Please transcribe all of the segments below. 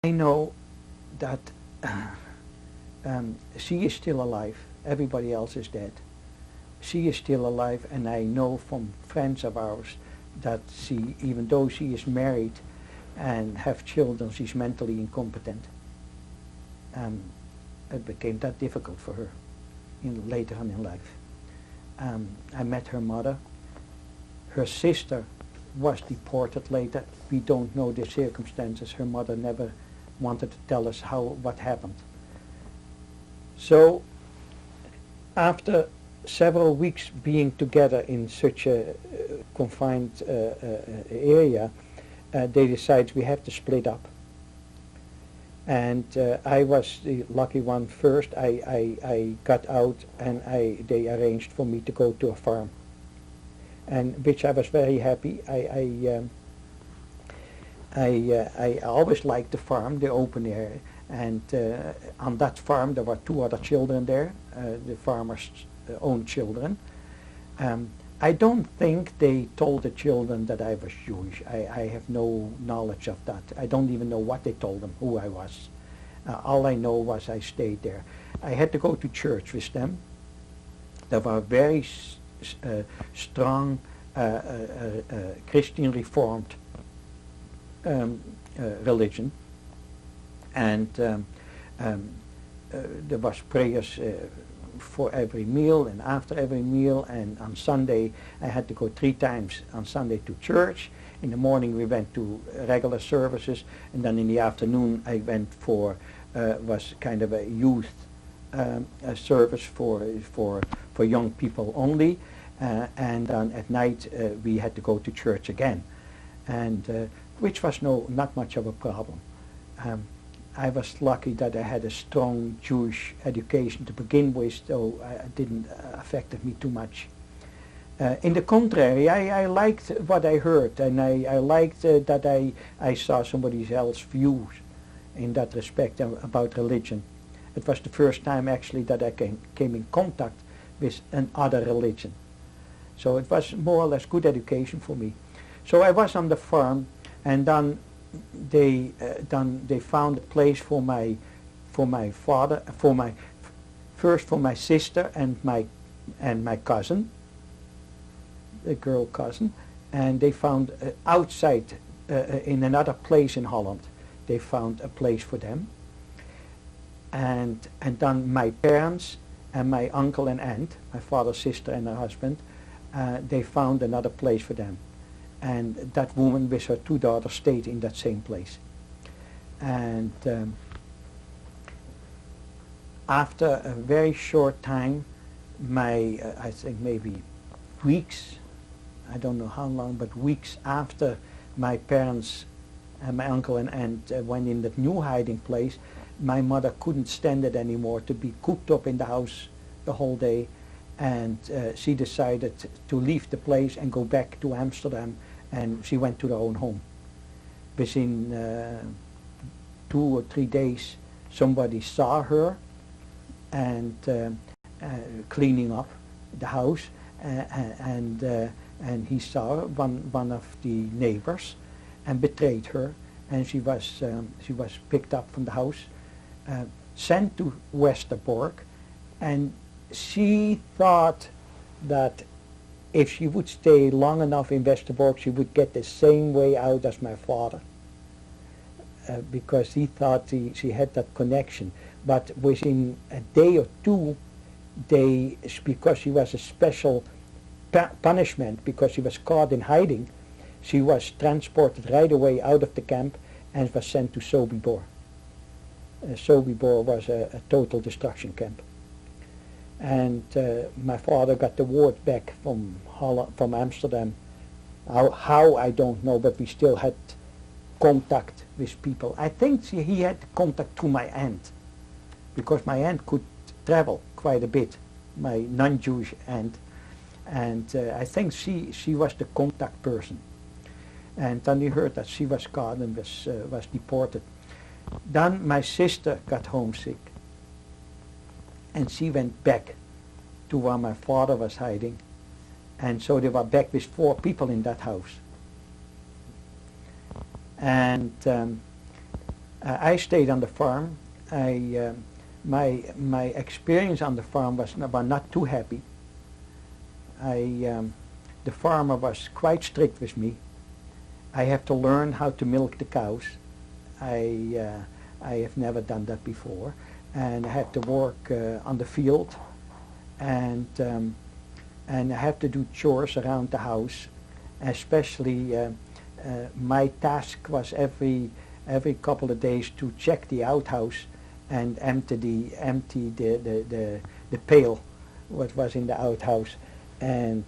I know that she is still alive. Everybody else is dead. She is still alive, and I know from friends of ours that she, even though she is married and have children, she's mentally incompetent. It became that difficult for her later on in life. I met her mother. Her sister was deported later. We don't know the circumstances. Her mother never wanted to tell us what happened. So after several weeks being together in such a confined area, they decided we have to split up. And I was the lucky one first. I got out, and they arranged for me to go to a farm, and which I was very happy. I always liked the farm, the open air, and on that farm there were 2 other children there, the farmer's own children. I don't think they told the children that I was Jewish. I have no knowledge of that. I don't even know what they told them, who I was. All I know was I stayed there. I had to go to church with them. They were very strong Christian Reformed religion, and there was prayers for every meal and after every meal, and on Sunday I had to go 3 times on Sunday to church. In the morning we went to regular services, and then in the afternoon I went for was kind of a youth service for young people only, and then at night we had to go to church again, and which was not much of a problem. I was lucky that I had a strong Jewish education to begin with, so it didn't affect me too much. In the contrary, I liked what I heard, and I liked that I saw somebody else's views in that respect about religion. It was the first time actually that I came in contact with another religion. So it was more or less good education for me. So I was on the farm, and then they found a place for my father, first for my sister and my cousin, the girl cousin, and they found outside in another place in Holland. They found a place for them, and then my parents and my uncle and aunt, my father's sister and her husband, they found another place for them. And that woman with her 2 daughters stayed in that same place. And after a very short time, I think maybe weeks, I don't know how long, but weeks after my parents and my uncle and aunt went in that new hiding place, my mother couldn't stand it anymore to be cooped up in the house the whole day, and she decided to leave the place and go back to Amsterdam, and she went to her own home. Within 2 or 3 days, somebody saw her and cleaning up the house, and he saw one of the neighbors and betrayed her, and she was picked up from the house, sent to Westerbork, and she thought that if she would stay long enough in Westerbork, she would get the same way out as my father, because he thought she had that connection. But within a day or 2, because she was a special punishment, because she was caught in hiding, she was transported right away out of the camp and was sent to Sobibor. Sobibor was a total destruction camp. And my father got the word back from Amsterdam. How I don't know, but we still had contact with people. I think he had contact to my aunt, because my aunt could travel quite a bit, my non-Jewish aunt, and I think she was the contact person. And then he heard that she was caught and was deported. Then my sister got homesick, and she went back to where my father was hiding, and so they were back with 4 people in that house. And I stayed on the farm. My experience on the farm was not too happy. The farmer was quite strict with me. I have to learn how to milk the cows. I have never done that before, and I have to work on the field, and I have to do chores around the house. Especially, my task was every couple of days to check the outhouse and empty the pail what was in the outhouse, and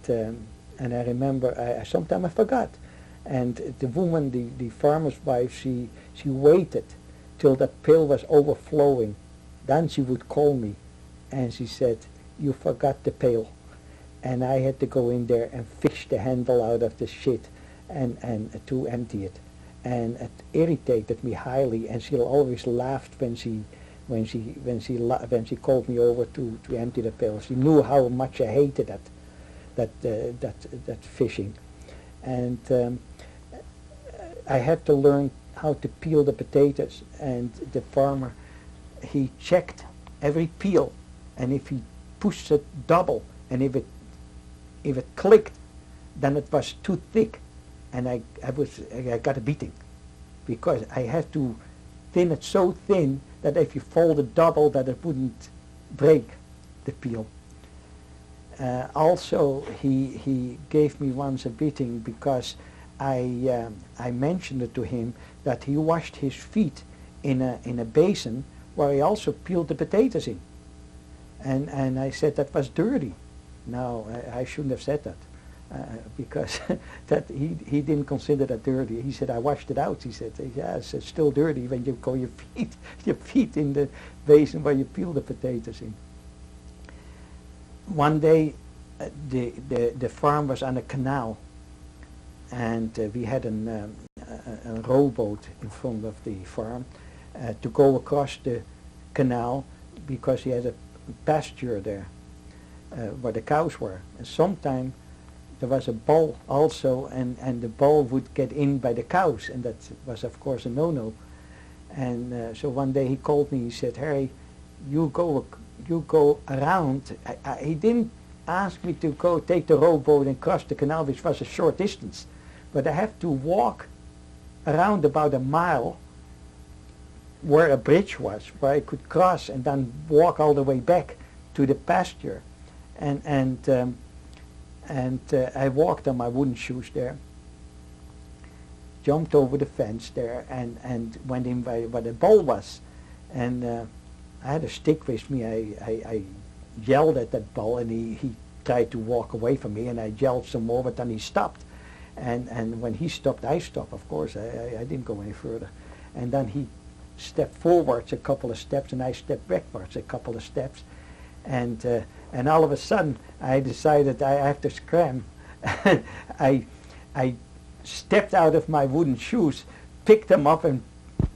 I remember sometimes I forgot, and the woman, the farmer's wife, she waited till that pail was overflowing. Then she would call me, and she said, "You forgot the pail," and I had to go in there and fish the handle out of the shit and to empty it, and it irritated me highly. And she always laughed when she called me over to empty the pail. She knew how much I hated that fishing, and I had to learn how to peel the potatoes. And the farmer, he checked every peel, and if he pushed it double, and if it clicked, then it was too thick, and I got a beating, because I had to thin it so thin that if you fold it double, that it wouldn't break the peel. Also, he gave me once a beating because I mentioned it to him that he washed his feet in a basin where he also peeled the potatoes in, and I said that was dirty. No, I shouldn't have said that, because that he didn't consider that dirty. He said, "I washed it out." He said, "Yes, it's still dirty when you go your feet in the basin where you peel the potatoes in." One day, the farm was on a canal, and we had a rowboat in front of the farm to go across the canal, because he had a pasture there where the cows were. And sometime there was a bull also, and the bull would get in by the cows, and that was of course a no-no. And so one day he called me. He said, "Harry, you go around." He didn't ask me to go take the rowboat and cross the canal, which was a short distance, but I have to walk around about a mile where a bridge was, where I could cross and then walk all the way back to the pasture. And I walked on my wooden shoes there, jumped over the fence there, and went in where the bull was. And I had a stick with me. I yelled at that bull, and he tried to walk away from me, and I yelled some more, but then he stopped. And when he stopped, I stopped, of course. I didn't go any further. And then he stepped forwards a couple of steps, and I stepped backwards a couple of steps. And all of a sudden, I decided I have to scram. I stepped out of my wooden shoes, picked them up, and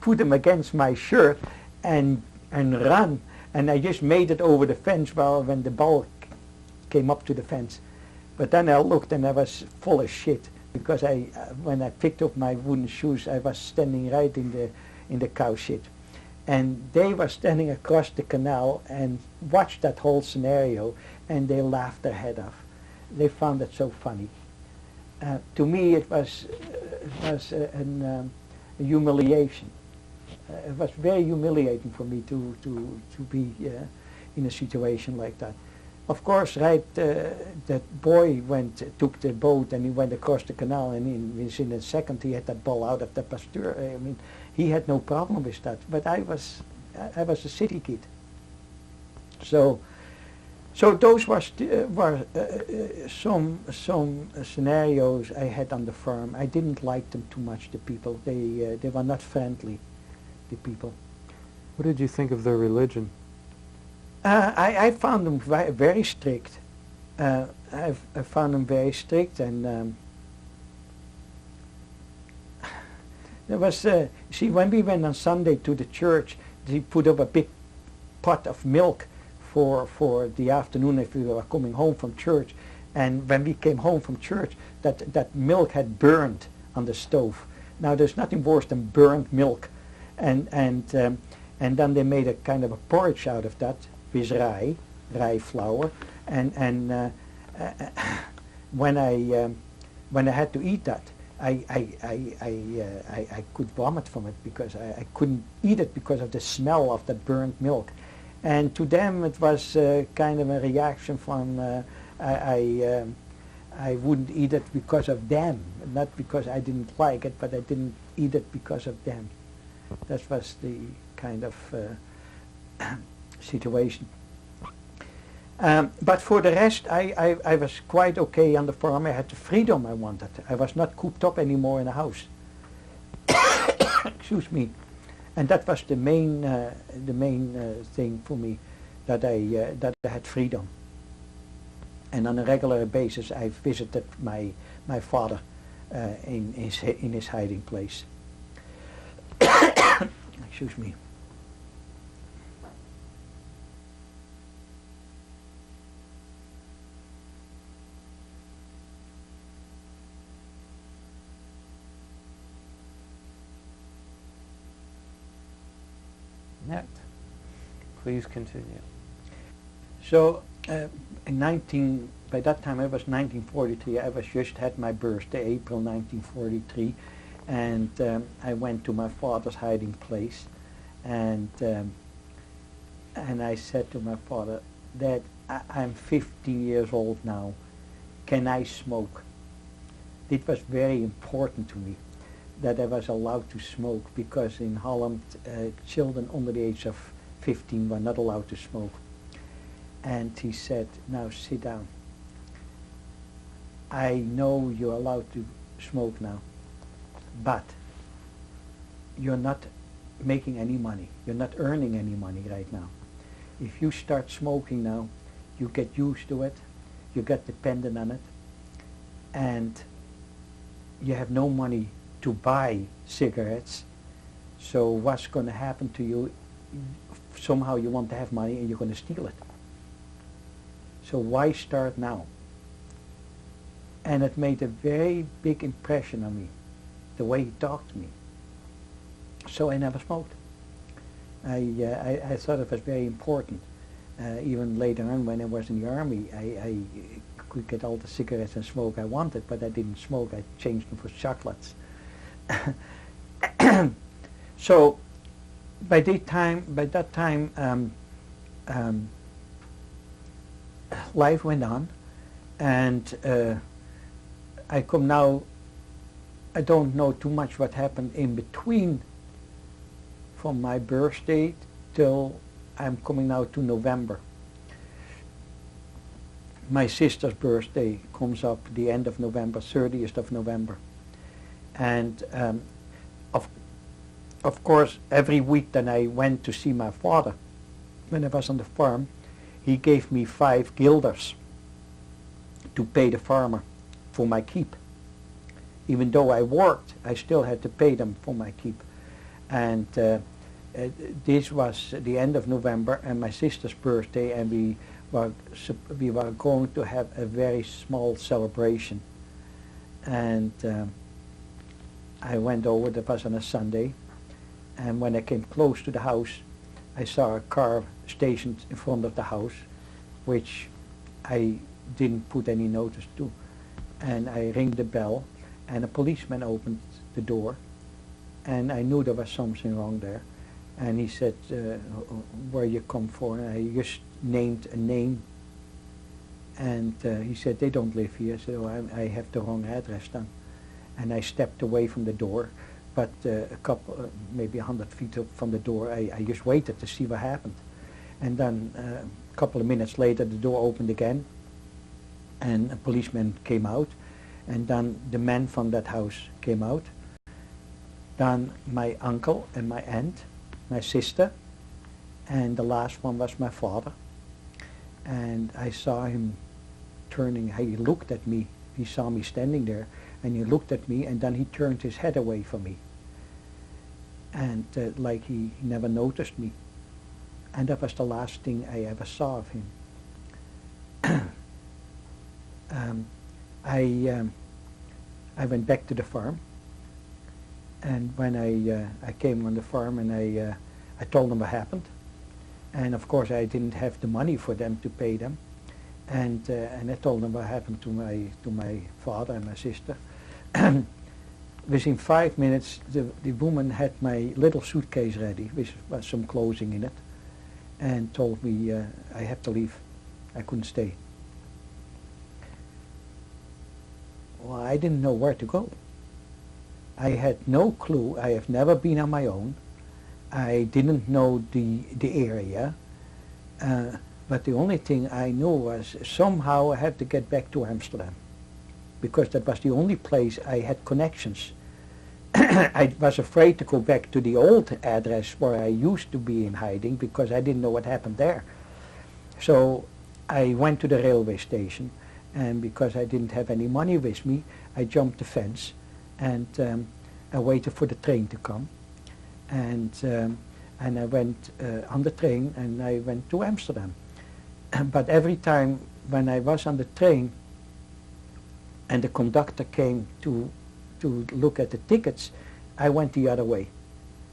put them against my shirt, and run. And I just made it over the fence when the bull came up to the fence. But then I looked, and I was full of shit, because when I picked up my wooden shoes, I was standing right in the cow shit. And they were standing across the canal and watched that whole scenario, and they laughed their head off. They found it so funny. To me, it was a humiliation. It was very humiliating for me to be in a situation like that. Of course, that boy took the boat, and he went across the canal, and within a second he had that bull out of the pasture. I mean, he had no problem with that. But I was a city kid. So those were some scenarios I had on the farm. I didn't like them too much. The people, they were not friendly. The people. What did you think of their religion? I found them very strict. I found them very strict, and there was, see, when we went on Sunday to the church, they put up a big pot of milk for the afternoon if we were coming home from church. And when we came home from church, that milk had burned on the stove. Now, there's nothing worse than burnt milk. And then they made a kind of a porridge out of that with rye flour, and when I had to eat that, I could vomit from it because I couldn't eat it because of the smell of that burnt milk. And to them it was kind of a reaction from I wouldn't eat it because of them, not because I didn't like it, but I didn't eat it because of them. That was the kind of situation. But for the rest, I was quite okay on the farm. I had the freedom I wanted. I was not cooped up anymore in a house. Excuse me. And that was the main thing for me, that I had freedom. And on a regular basis, I visited my father in his hiding place. Excuse me. Net. Please continue. So by that time it was 1943. I was just had my birthday, April 1943, and I went to my father's hiding place, and I said to my father, "Dad, I'm 15 years old now. Can I smoke?" It was very important to me that I was allowed to smoke, because in Holland children under the age of 15 were not allowed to smoke. And he said, "Now sit down. I know you're allowed to smoke now, but you're not making any money. You're not earning any money right now. If you start smoking now, you get used to it, you get dependent on it, and you have no money to buy cigarettes. So what's going to happen to you? Somehow you want to have money and you're going to steal it. So why start now?" And it made a very big impression on me, the way he talked to me. So I never smoked. I thought it was very important. Even later on, when I was in the army, I could get all the cigarettes and smoke I wanted, but I didn't smoke. I changed them for chocolates. So by that time, life went on, and I come now. I don't know too much what happened in between, from my birthday till I'm coming now to November. My sister's birthday comes up the end of November, 30th of November. And of course, every week that I went to see my father, when I was on the farm, he gave me 5 guilders to pay the farmer for my keep. Even though I worked, I still had to pay them for my keep. And this was the end of November and my sister's birthday, and we were going to have a very small celebration. And I went over. That was on a Sunday, and when I came close to the house, I saw a car stationed in front of the house, which I didn't put any notice to. And I rang the bell, and a policeman opened the door, and I knew there was something wrong there. And he said, "Where you come for?" And I just named a name, and he said, "They don't live here." So I have the wrong address then. And I stepped away from the door, but a couple, maybe 100 feet from the door, I just waited to see what happened. And then a couple of minutes later, the door opened again, and a policeman came out, and then the men from that house came out. Then my uncle and my aunt, my sister, and the last one was my father. And I saw him turning. He looked at me. He saw me standing there, and he looked at me, and then he turned his head away from me, and like he never noticed me. And that was the last thing I ever saw of him. I went back to the farm, And when I came on the farm and I told them what happened. And of course I didn't have the money for them to pay them. And I told them what happened to my father and my sister. Within 5 minutes, the woman had my little suitcase ready, with some clothing in it, and told me I have to leave. I couldn't stay. Well, I didn't know where to go. I had no clue. I have never been on my own. I didn't know the area. But the only thing I knew was somehow I had to get back to Amsterdam, because that was the only place I had connections. I was afraid to go back to the old address where I used to be in hiding, because I didn't know what happened there. So I went to the railway station, and because I didn't have any money with me, I jumped the fence and I waited for the train to come. And I went on the train and I went to Amsterdam. But every time when I was on the train and the conductor came to look at the tickets, I went the other way.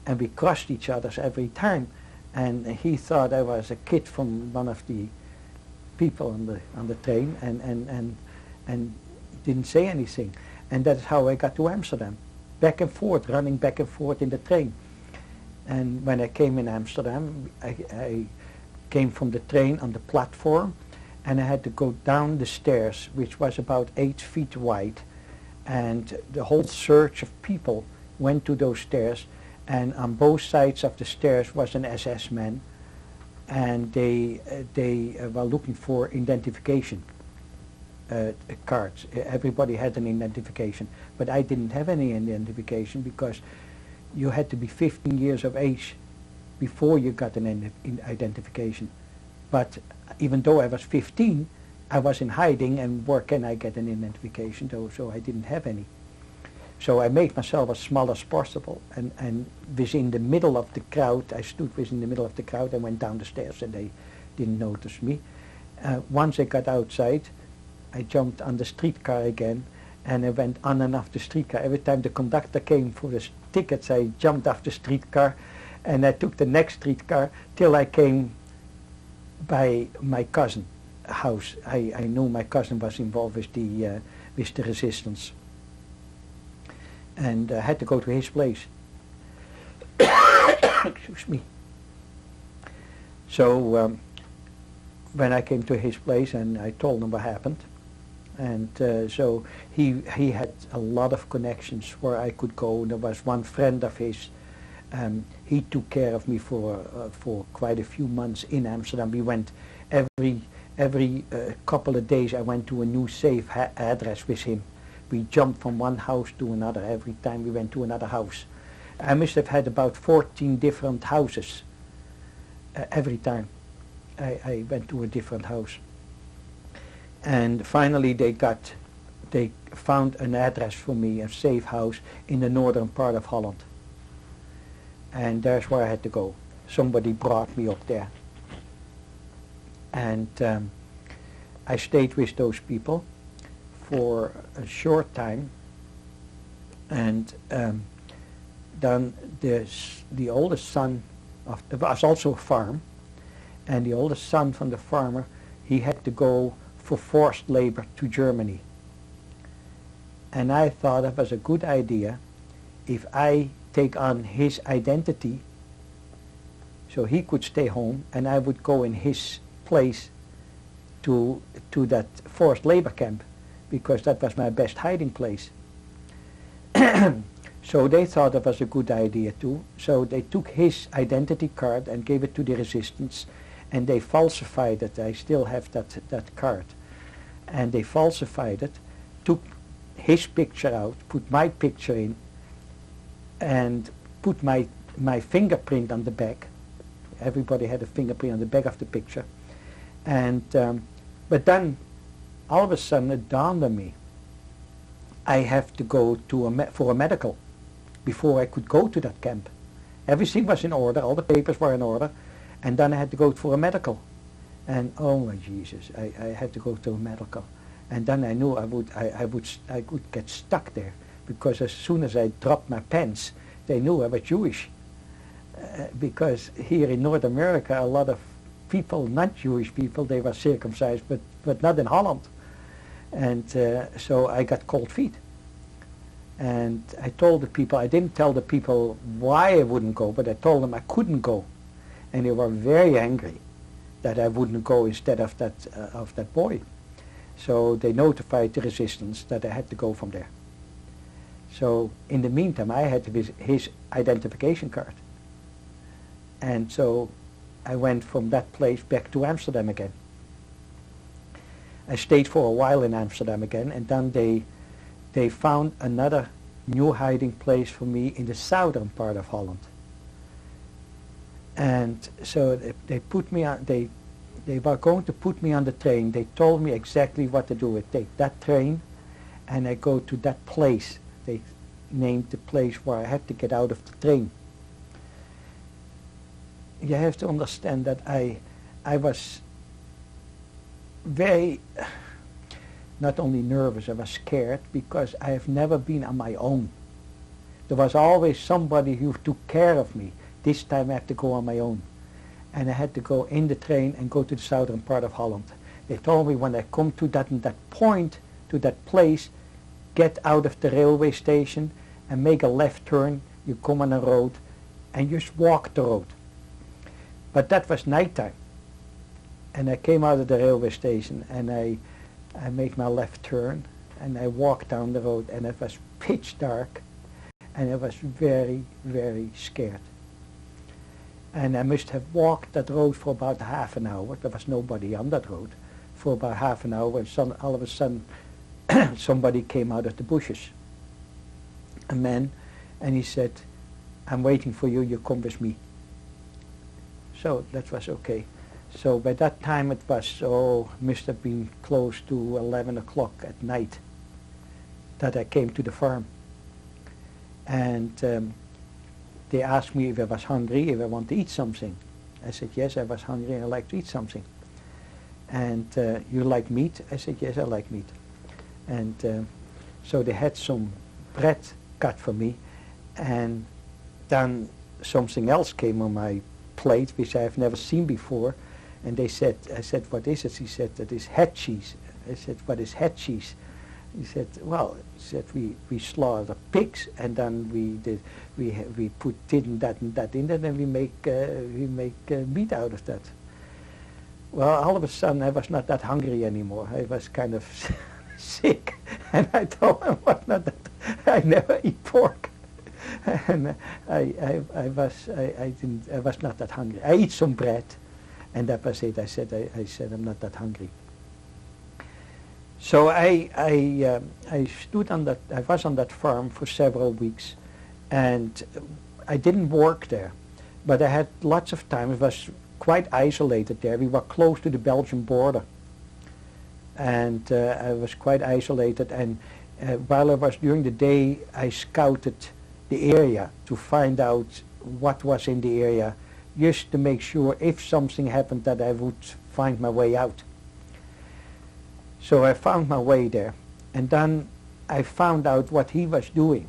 And we crossed each other every time. And he thought I was a kid from one of the people on the train and didn't say anything. And that's how I got to Amsterdam. Back and forth, running back and forth in the train. And when I came in Amsterdam, I came from the train on the platform, and I had to go down the stairs, which was about 8 feet wide. And the whole surge of people went to those stairs, and on both sides of the stairs was an SS man, and they were looking for identification cards. Everybody had an identification, but I didn't have any identification, because you had to be 15 years of age before you got an identification. But even though I was 15, I was in hiding, and where can I get an identification? So I didn't have any. So I made myself as small as possible, and within the middle of the crowd, I stood within the middle of the crowd and went down the stairs, and they didn't notice me. Once I got outside, I jumped on the streetcar again, and I went on and off the streetcar. Every time the conductor came for the tickets, I jumped off the streetcar, and I took the next streetcar till I came by my cousin's house. I knew my cousin was involved with the resistance, and I had to go to his place. Excuse me. So when I came to his place, and I told him what happened, and so he had a lot of connections where I could go. There was one friend of his. He took care of me for quite a few months in Amsterdam. We went every couple of days. I went to a new safe address with him. We jumped from one house to another every time we went to another house. I must have had about 14 different houses every time I went to a different house. And finally they found an address for me, a safe house in the northern part of Holland. And that's where I had to go. Somebody brought me up there. And I stayed with those people for a short time. And then the oldest son, there was also a farm, and the oldest son from the farmer, he had to go for forced labor to Germany. And I thought it was a good idea if I take on his identity, so he could stay home, and I would go in his place to that forced labor camp, because that was my best hiding place. So they thought it was a good idea too. So they took his identity card and gave it to the resistance, and they falsified it. I still have that card. And they falsified it, took his picture out, put my picture in, and put my fingerprint on the back. Everybody had a fingerprint on the back of the picture. And but then all of a sudden it dawned on me, I have to go to for a medical before I could go to that camp. Everything was in order, all the papers were in order, and then I had to go for a medical. And oh my Jesus, I had to go to a medical. And then I knew I would get stuck there, because as soon as I dropped my pants, they knew I was Jewish. Because here in North America, a lot of people, not Jewish people, they were circumcised, but not in Holland. And so I got cold feet. And I told the people, I didn't tell the people why I wouldn't go, but I told them I couldn't go. And they were very angry that I wouldn't go instead of that boy. So they notified the resistance that I had to go from there. So in the meantime, I had his identification card. And so I went from that place back to Amsterdam again. I stayed for a while in Amsterdam again, and then they found another new hiding place for me in the southern part of Holland. And so they put me on, they were going to put me on the train. They told me exactly what to do. I take that train and I go to that place. They named the place where I had to get out of the train. You have to understand that I was very, not only nervous, I was scared because I have never been on my own. There was always somebody who took care of me. This time I had to go on my own. And I had to go in the train and go to the southern part of Holland. They told me when I come to that point, to that place, get out of the railway station and make a left turn. You come on a road and just walk the road. But that was nighttime. And I came out of the railway station and I made my left turn and I walked down the road and it was pitch dark and I was very, very scared. And I must have walked that road for about half an hour. There was nobody on that road for about half an hour when all of a sudden somebody came out of the bushes. A man, and he said, "I'm waiting for you, you come with me." So that was okay. So by that time it was, must have been close to 11 o'clock at night that I came to the farm. And they asked me if I was hungry, if I want to eat something. I said, yes, I was hungry and I like to eat something. And you like meat? I said, yes, I like meat. And so they had some bread cut for me, and then something else came on my plate, which I have never seen before. And I said, what is it? He said, that is head cheese. I said, what is head cheese? He said, well, we slaughter pigs, and then we put that and that in it, and we make meat out of that. Well, all of a sudden I was not that hungry anymore. I was kind of sick, and I told him I never eat pork, and I was not that hungry. I eat some bread, and that was it. I said I'm not that hungry. So I stood on that. I was on that farm for several weeks, and I didn't work there, but I had lots of time. It was quite isolated there. We were close to the Belgian border, and I was quite isolated. And while I was during the day, I scouted the area to find out what was in the area, just to make sure if something happened that I would find my way out. So I found my way there, and then I found out what he was doing,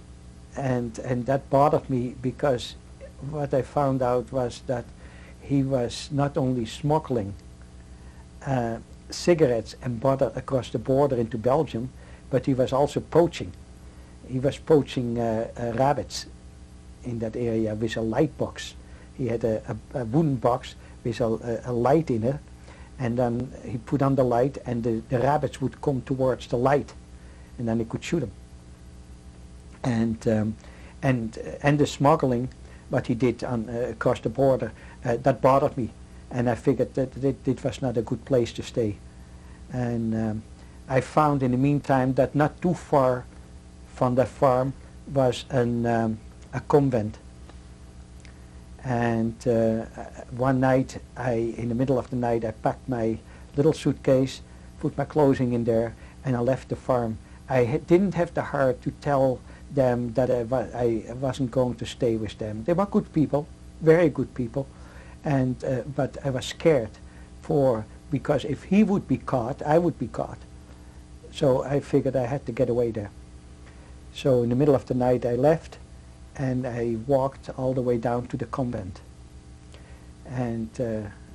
and that bothered me, because what I found out was that he was not only smuggling cigarettes and butter across the border into Belgium, but he was also poaching. He was poaching rabbits in that area with a light box. He had a wooden box with a light in it, and then he put on the light, and the rabbits would come towards the light, and then he could shoot them. And the smuggling, what he did across the border, that bothered me, and I figured that it was not a good place to stay. And I found in the meantime that not too far from the farm was a convent. And one night, in the middle of the night, I packed my little suitcase, put my clothing in there, and I left the farm. I didn't have the heart to tell them that I wasn't going to stay with them. They were good people, very good people, and but I was scared because if he would be caught, I would be caught. So I figured I had to get away there. So in the middle of the night I left, and I walked all the way down to the convent. And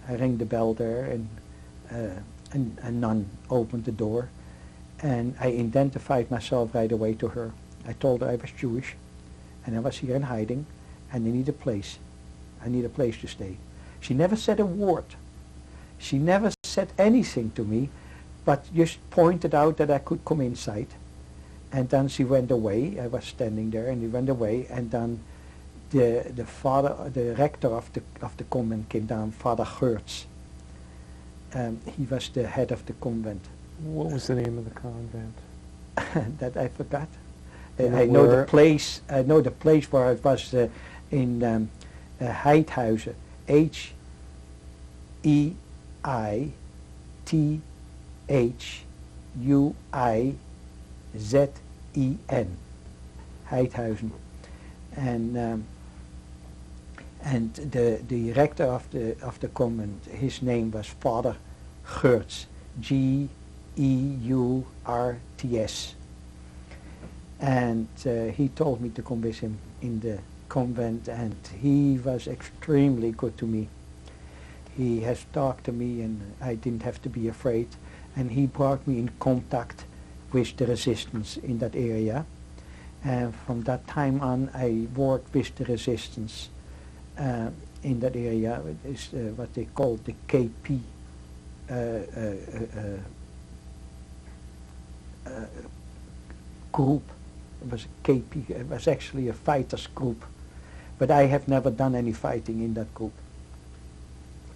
I rang the bell there, and a nun opened the door, and I identified myself right away to her. I told her I was Jewish, and I was here in hiding, and I need a place. I need a place to stay. She never said a word. She never said anything to me, but just pointed out that I could come inside. And then she went away. I was standing there, and he went away. And then the rector of the convent came down, Father Geerts. He was the head of the convent. What was the name of the convent? That I forgot. I know the place. I know the place where it was in Heidhuizen. Heithuizen. Heidhuizen. And the rector of the convent, his name was Father Geerts, Geurts, and he told me to come with him in the convent, and he was extremely good to me. He has talked to me, and I didn't have to be afraid, and he brought me in contact with the resistance in that area, and from that time on I worked with the resistance in that area. It is what they call the KP group. It was a KP, it was actually a fighters group, but I have never done any fighting in that group.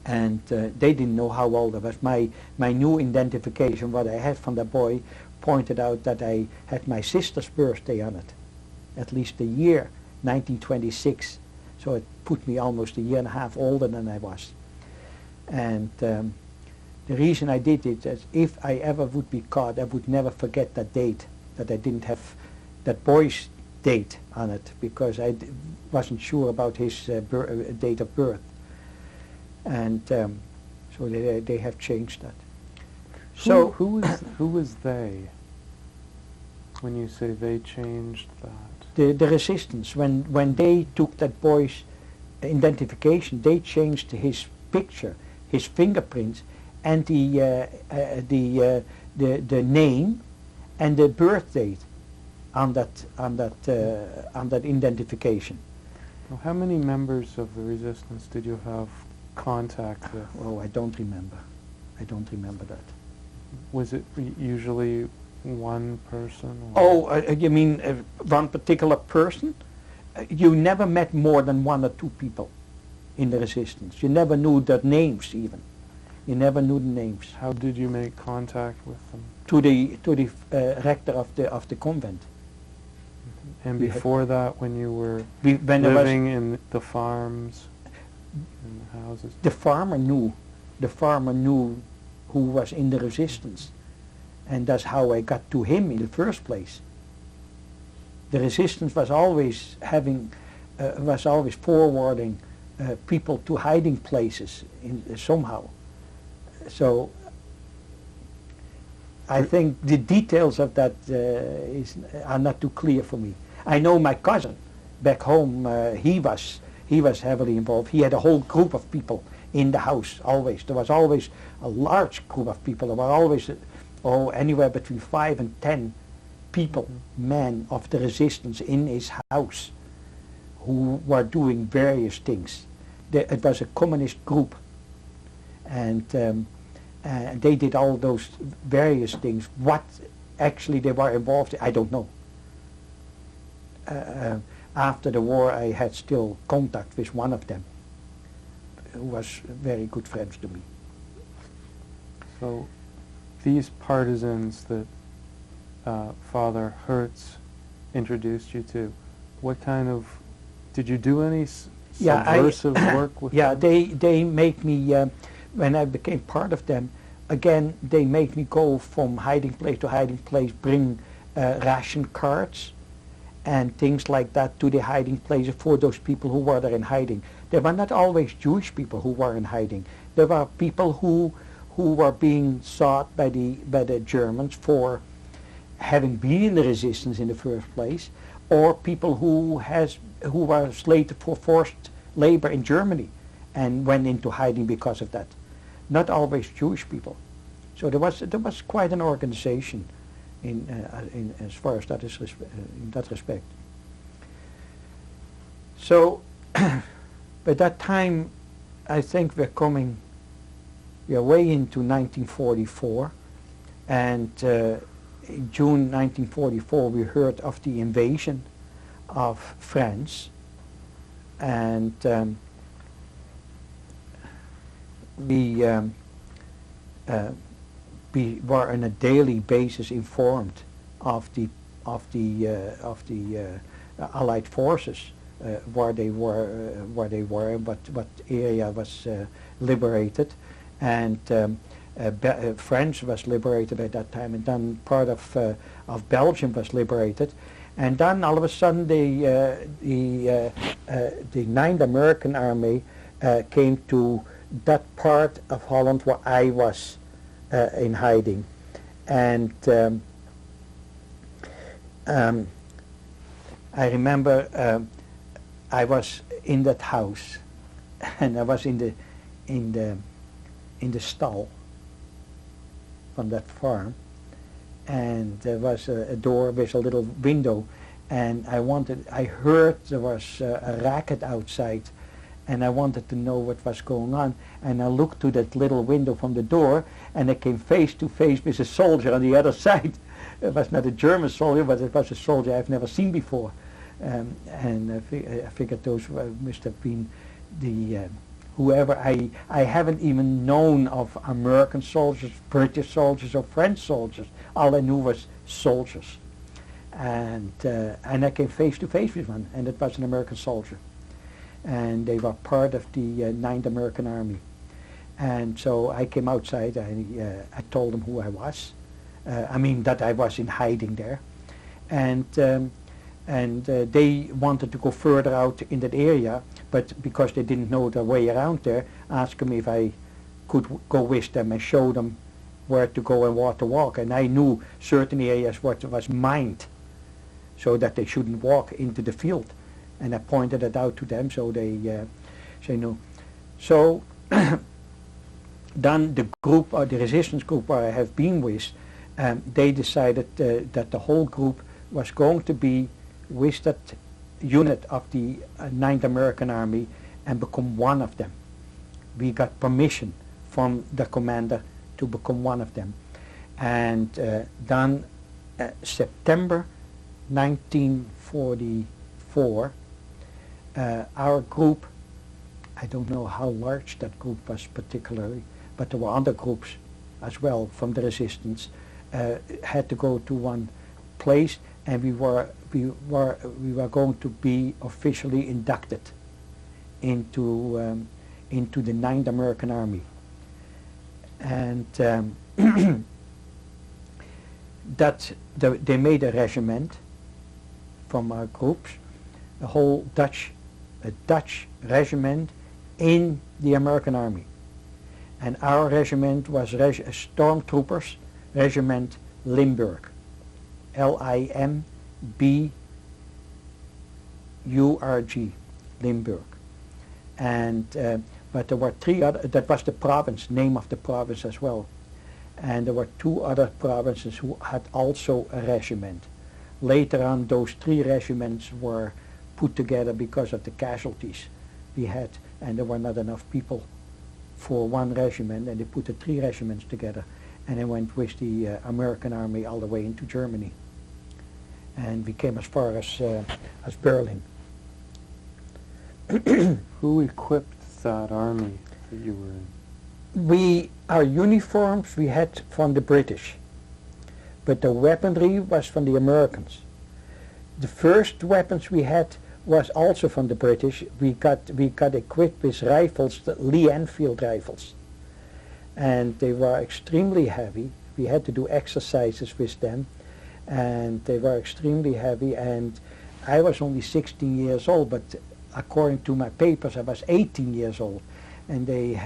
And they didn't know how old I was. My new identification, what I had from the boy, pointed out that I had my sister's birthday on it, at least a year, 1926. So it put me almost a year and a half older than I was. And the reason I did it is if I ever would be caught, I would never forget that date, that I didn't have that boy's date on it, because I wasn't sure about his date of birth. And so they have changed that. So who was they? When you say they changed that? The resistance, when they took that boy's identification, they changed his picture, his fingerprints, and the name and the birth date on that identification. Well, how many members of the resistance did you have contact with? Oh, I don't remember. I don't remember that. Was it usually one person? Oh, you mean one particular person? You never met more than one or two people in the resistance. You never knew their names even. You never knew the names. How did you make contact with them? To the rector of the convent. And before that, when you were living in the farms, in the houses? The farmer knew. The farmer knew who was in the resistance. And that's how I got to him in the first place. The resistance was always forwarding people to hiding places somehow. So I think the details of that are not too clear for me. I know my cousin back home. He was heavily involved. He had a whole group of people in the house. Always there was always a large group of people. There were always anywhere between 5 and 10 people, men of the resistance in his house, who were doing various things. It was a communist group, and they did all those various things. What actually they were involved in, I don't know. After the war, I had still contact with one of them, who was very good friends to me. So these partisans that Father Geerts introduced you to, what kind of, did you do any subversive work with them? they made me, when I became part of them, again, they made me go from hiding place to hiding place, bring ration cards and things like that to the hiding places for those people who were there in hiding. There were not always Jewish people who were in hiding. There were people who were being sought by the Germans for having been in the resistance in the first place, or people who were slated for forced labor in Germany and went into hiding because of that. Not always Jewish people. So there was quite an organization in as far as that is in that respect. So by that time, I think we are way into 1944, and in June 1944 we heard of the invasion of France, and we were on a daily basis informed of the Allied forces, where they were, what area was liberated, and France was liberated at that time, and then part of Belgium was liberated, and then all of a sudden the 9th American Army came to that part of Holland where I was in hiding, and I remember I was in that house, and I was in the stall from that farm, and there was a door with a little window, and I heard there was a racket outside, and I wanted to know what was going on, and I looked to that little window from the door, and I came face to face with a soldier on the other side. It was not a German soldier, but it was a soldier I've never seen before, and I figured those must have been the whoever. I haven't even known of American soldiers, British soldiers, or French soldiers. All I knew was soldiers, and I came face to face with one, and it was an American soldier, and they were part of the 9th American Army. And so I came outside. I told them who I was. I mean that I was in hiding there, and they wanted to go further out in that area, but because they didn't know their way around there, asked me if I could go with them and show them where to go and where to walk. And I knew certain areas where it was mined, so that they shouldn't walk into the field. And I pointed it out to them, so they say no. So then the group, or the resistance group where I have been with, they decided that the whole group was going to be with that unit of the 9th American Army and become one of them. We got permission from the commander to become one of them. And then September 1944, our group, I don't know how large that group was particularly, but there were other groups as well from the resistance, had to go to one place, and we were going to be officially inducted into the 9th American Army, and they made a regiment from our groups, a whole Dutch regiment in the American Army, and our regiment was Stormtroopers Regiment Limburg, L-I-M-B-U-R-G, Limburg. And but there were three other, that was the province, name of the province as well. And there were two other provinces who had also a regiment. Later on, those three regiments were put together because of the casualties we had, and there were not enough people for one regiment, and they put the three regiments together, and they went with the American Army all the way into Germany. And we came as far as Berlin. Who equipped that army that you were in? Our uniforms we had from the British, but the weaponry was from the Americans. The first weapons we had was also from the British. We got equipped with rifles, the Lee Enfield rifles, and they were extremely heavy. We had to do exercises with them, and they were extremely heavy, and I was only 16 years old, but according to my papers I was 18 years old, and they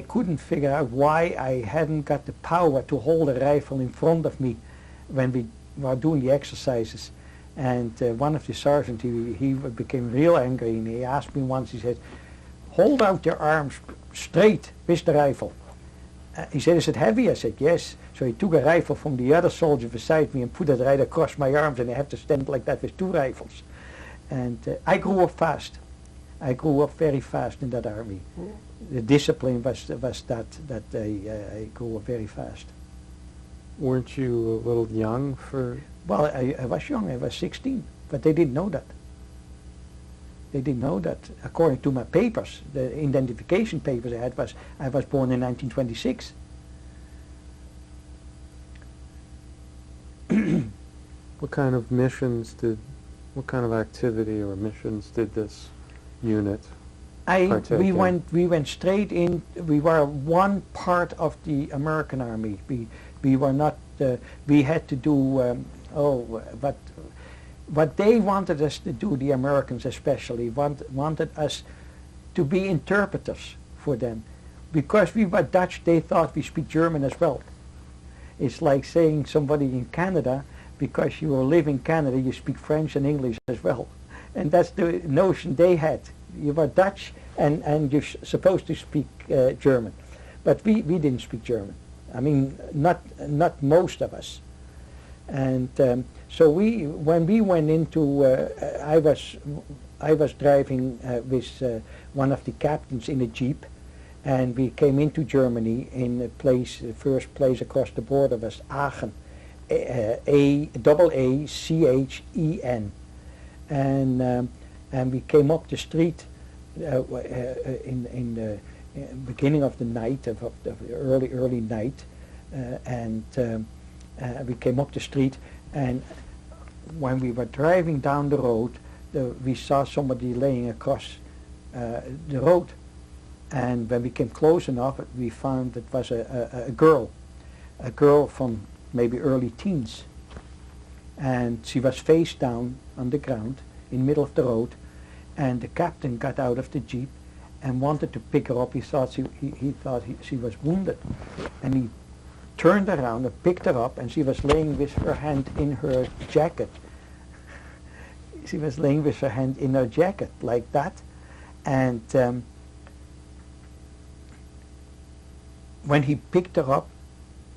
couldn't figure out why I hadn't got the power to hold a rifle in front of me when we were doing the exercises. And one of the sergeants, he became real angry, and he asked me once, he said, hold out your arms straight with the rifle. He said, is it heavy? I said, yes. So he took a rifle from the other soldier beside me and put it right across my arms, and I have to stand like that with 2 rifles. And I grew up fast. I grew up very fast in that army. The discipline was that I grew up very fast. Weren't you a little young for... Well, I was young. I was 16, but they didn't know that. They didn't know that. According to my papers, the identification papers I had, I was born in 1926. What kind of missions what kind of activity or missions did this unit partake in? We went straight in. We were one part of the American army. We were not. We had to do what they wanted us to do. The Americans especially wanted us to be interpreters for them, because we were Dutch. They thought we speak German as well. It's like saying somebody in Canada, because you live in Canada, you speak French and English as well. And that's the notion they had. You were Dutch and you're supposed to speak German. But we didn't speak German. I mean, not most of us. And so when we went into, I was driving with one of the captains in a jeep, and we came into Germany in a place, the first place across the border was Aachen, A-C-H-E-N, and we came up the street in the beginning of the night, of the early night, and we came up the street, and when we were driving down the road, we saw somebody laying across the road. And when we came close enough, we found it was a girl from maybe early teens. And she was face down on the ground in the middle of the road, and the captain got out of the jeep and wanted to pick her up. He thought she was wounded, and he turned around and picked her up, and she was laying with her hand in her jacket. She was laying with her hand in her jacket like that, and when he picked her up,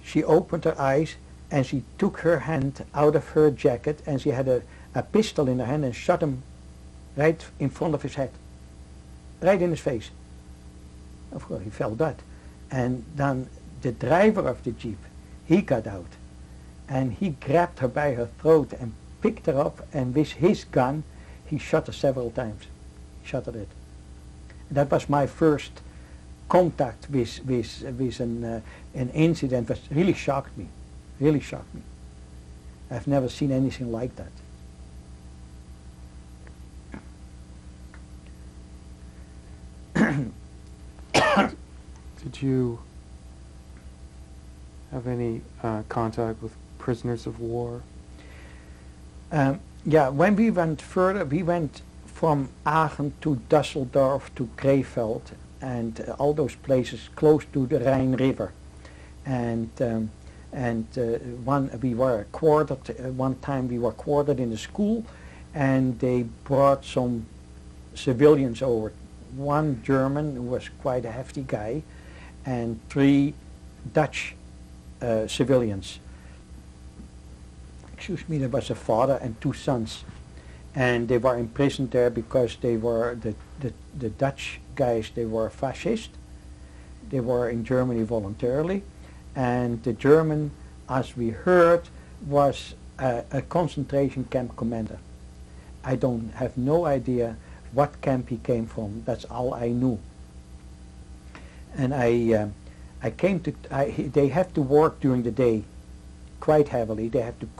she opened her eyes and she took her hand out of her jacket, and she had a pistol in her hand and shot him right in front of his head, right in his face. Of course, he fell dead. And then the driver of the jeep, he got out, and he grabbed her by her throat and picked her up, and with his gun, he shot her several times. He shot her dead. That was my first contact with an incident that really shocked me. Really shocked me. I've never seen anything like that. Did you have any contact with prisoners of war? Yeah, when we went further, we went from Aachen to Düsseldorf to Krefeld, and all those places close to the Rhine River. And one time we were quartered in a school, and they brought some civilians over. One German, who was quite a hefty guy, and 3 Dutch civilians. Excuse me, there was a father and 2 sons. And they were imprisoned there because they were, the Dutch guys, they were fascist. They were in Germany voluntarily. And the German, as we heard, was a concentration camp commander. I have no idea what camp he came from. That's all I knew. And they have to work during the day quite heavily. They have to